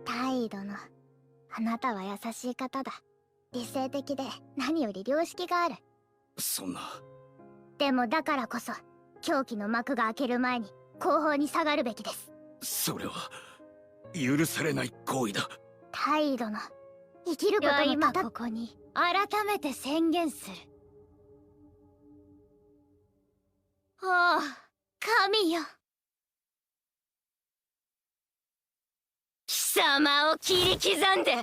大殿、あなたは優しい方だ。理性的で何より良識がある。そんな。でもだからこそ狂気の幕が開ける前に後方に下がるべきです。それは許されない行為だ。大殿、生きることの今ここに改めて宣言する。おお、神よ。貴様を切り刻んで豚の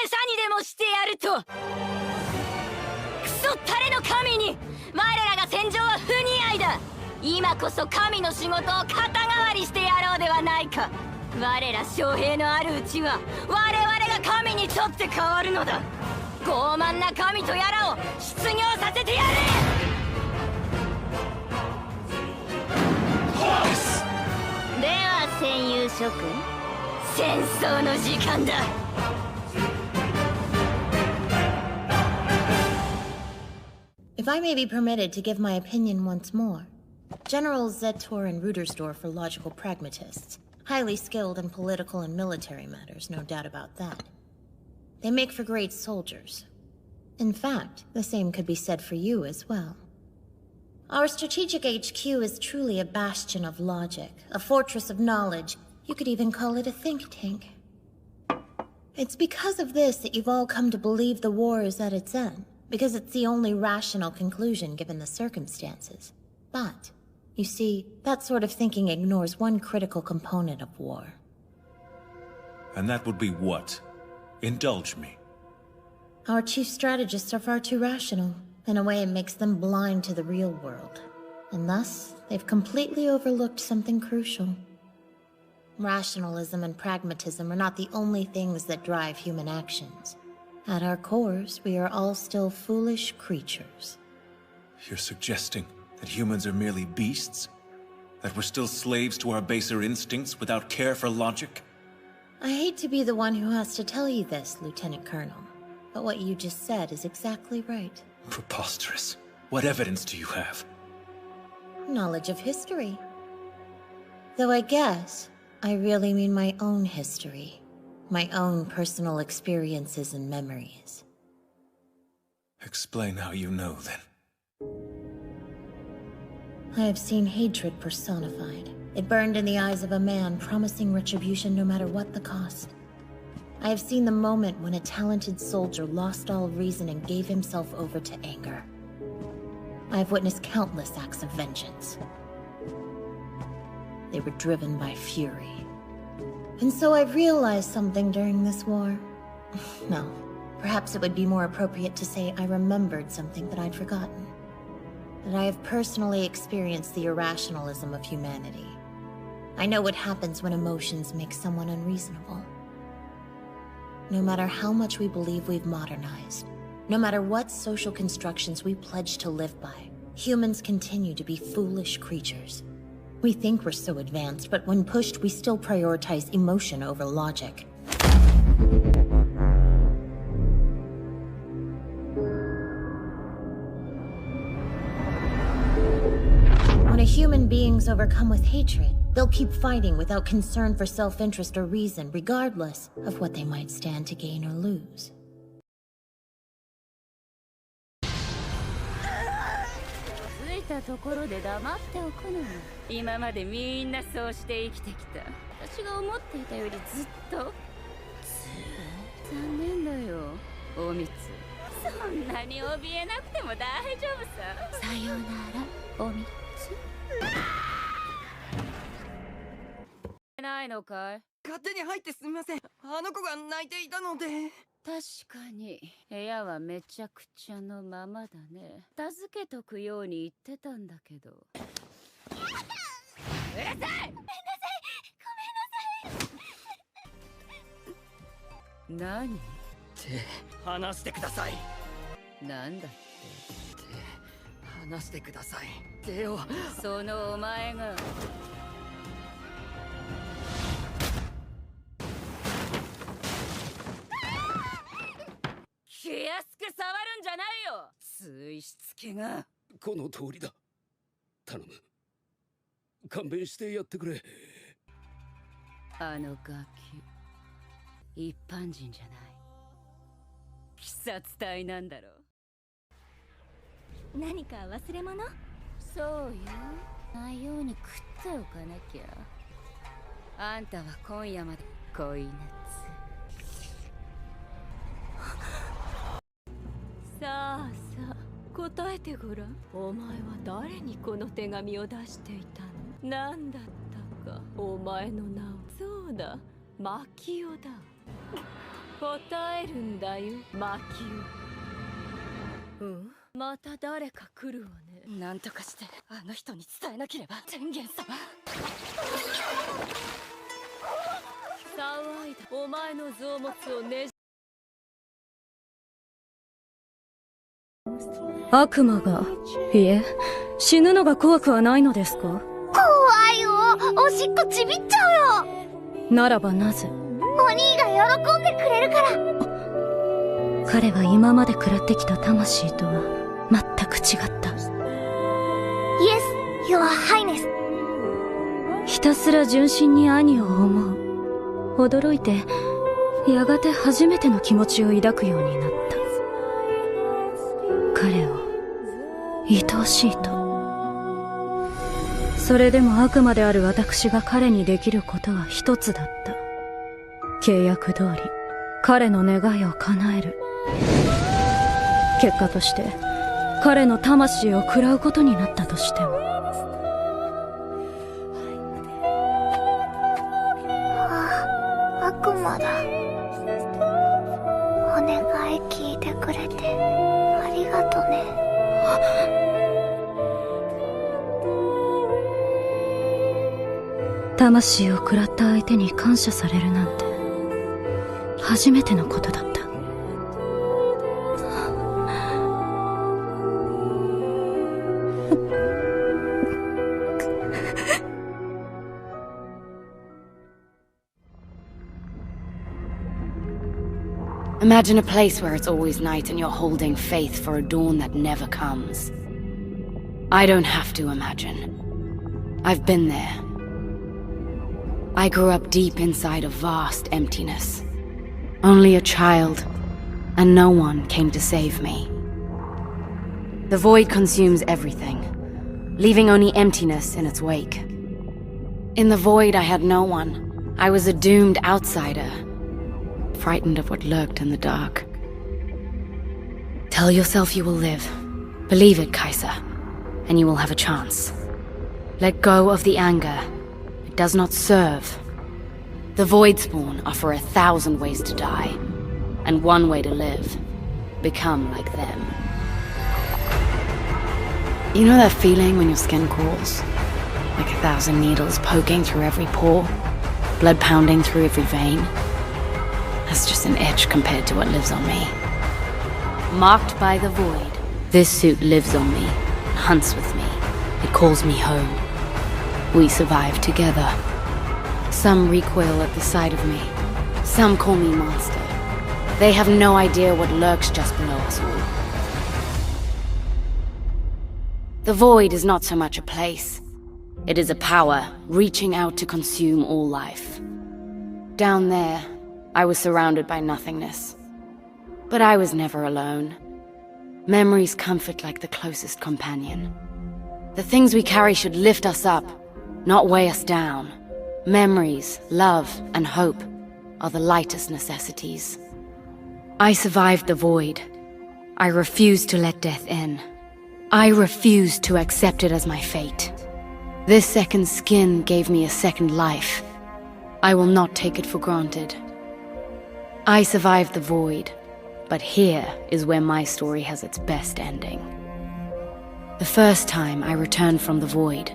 餌にでもしてやると。クソったれの神に我らが戦場は不似合いだ。今こそ神の仕事を肩代わりしてやろうではないか。我ら将兵のあるうちは我々が神にとって変わるのだ。傲慢な神とやらを失業させてやれ。では戦友諸君、戦争の時間だ。If I may be permitted to give my opinion once more, Generals Zetor and Rudersdorf are logical pragmatists, highly skilled in political and military matters, no doubt about that. They make for great soldiers. In fact, the same could be said for you as well. Our strategic HQ is truly a bastion of logic, a fortress of knowledge. You could even call it a think tank. It's because of this that you've all come to believe the war is at its end, because it's the only rational conclusion given the circumstances. But, you see, that sort of thinking ignores one critical component of war. And that would be what? Indulge me. Our chief strategists are far too rational. In a way, it makes them blind to the real world. And thus, they've completely overlooked something crucial. Rationalism and pragmatism are not the only things that drive human actions. At our cores, we are all still foolish creatures. You're suggesting that humans are merely beasts? That we're still slaves to our baser instincts without care for logic? I hate to be the one who has to tell you this, Lieutenant Colonel, but what you just said is exactly right. Preposterous. What evidence do you have? Knowledge of history. Though I guess I really mean my own history. My own personal experiences and memories. Explain how you know, then. I have seen hatred personified. It burned in the eyes of a man promising retribution no matter what the cost. I have seen the moment when a talented soldier lost all reason and gave himself over to anger. I have witnessed countless acts of vengeance. They were driven by fury. And so I've realized something during this war. No, perhaps it would be more appropriate to say I remembered something that I'd forgotten. That I have personally experienced the irrationalism of humanity. I know what happens when emotions make someone unreasonable. No matter how much we believe we've modernized, no matter what social constructions we pledge to live by, humans continue to be foolish creatures. We think we're so advanced, but when pushed, we still prioritize emotion over logic. When a human being's overcome with hatred, they'll keep fighting without concern for self-interest or reason, regardless of what they might stand to gain or lose. 着いたところで黙っておくのよ。今までみんなそうして生きてきた。私が思っていたよりずっと。残念だよ、おみつ。そんなに怯えなくても大丈夫さ。さよなら、おみつ。ないのかい？勝手に入ってすみません。あの子が泣いていたので。確かに部屋はめちゃくちゃのままだね。助けとくように言ってたんだけど。うるさい！ごめんなさい。何？手離してください。なんだって？手離してください。手を。そのお前が。気安く触るんじゃないよ、水しつけが。この通りだ。頼む。勘弁してやってくれ。あのガキ、一般人じゃない鬼殺隊なんだろう。何か忘れ物？そうよ、ないように食っておかなきゃ。あんたは今夜まで恋夏。さあさあ、答えてごらん。お前は誰にこの手紙を出していたの？何だったか、お前の名を。そうだ、マキオだ。答えるんだよ、マキオ。また誰か来るわね。なんとかしてあの人に伝えなければ。天元様、騒いだお前の臓物をねじ。悪魔が、いえ、死ぬのが怖くはないのですか？怖いよ、おしっこちびっちゃうよ。ならばなぜ？お兄が喜んでくれるから。彼は今まで食らってきた魂とは全く違った。Yes, Your Highness。ひたすら純真に兄を思う。驚いて、やがて初めての気持ちを抱くようになった。彼を愛おしいと。それでも悪魔である私が彼にできることは一つだった。契約通り彼の願いを叶える。結果として彼の魂を食らうことになったとしても。悪魔だ。お願い聞いてくれてありがとね。魂を食らった相手に感謝されるなんて初めてのことだった。Imagine a place where it's always night and you're holding faith for a dawn that never comes. I don't have to imagine. I've been there. I grew up deep inside a vast emptiness. Only a child, and no one came to save me. The void consumes everything, leaving only emptiness in its wake. In the void, I had no one. I was a doomed outsider, frightened of what lurked in the dark. Tell yourself you will live. Believe it, Kaiser, and you will have a chance. Let go of the anger. It does not serve. The Voidspawn offer 1,000 ways to die, and one way to live. Become like them. You know that feeling when your skin crawls? Like 1,000 needles poking through every pore, blood pounding through every vein? That's just an itch compared to what lives on me. Marked by the void, this suit lives on me, hunts with me. It calls me home. We survive together. Some recoil at the sight of me. Some call me monster. They have no idea what lurks just below us all. The void is not so much a place. It is a power reaching out to consume all life. Down there, I was surrounded by nothingness. But I was never alone. Memories comfort like the closest companion. The things we carry should lift us up, not weigh us down. Memories, love, and hope are the lightest necessities. I survived the void. I refused to let death in. I refused to accept it as my fate. This second skin gave me a second life. I will not take it for granted. I survived the void, but here is where my story has its best ending. The first time I returned from the void,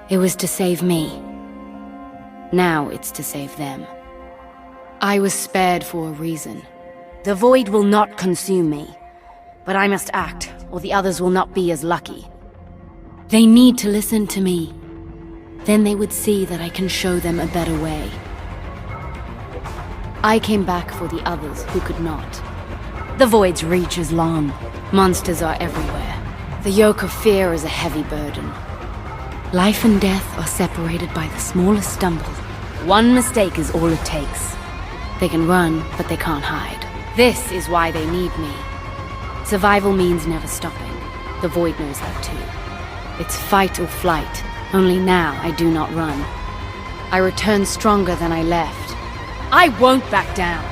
it was to save me. Now it's to save them. I was spared for a reason. The void will not consume me, but I must act, or the others will not be as lucky. They need to listen to me. Then they would see that I can show them a better way. I came back for the others who could not. The void's reach is long. Monsters are everywhere. The yoke of fear is a heavy burden. Life and death are separated by the smallest stumble. One mistake is all it takes. They can run, but they can't hide. This is why they need me. Survival means never stopping. The Void knows that too. It's fight or flight. Only now I do not run. I return stronger than I left. I won't back down.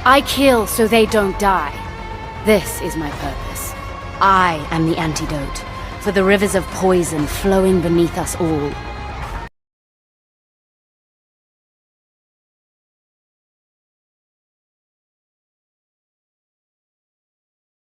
I kill so they don't die. This is my purpose. I am the antidote for the rivers of poison flowing beneath us all.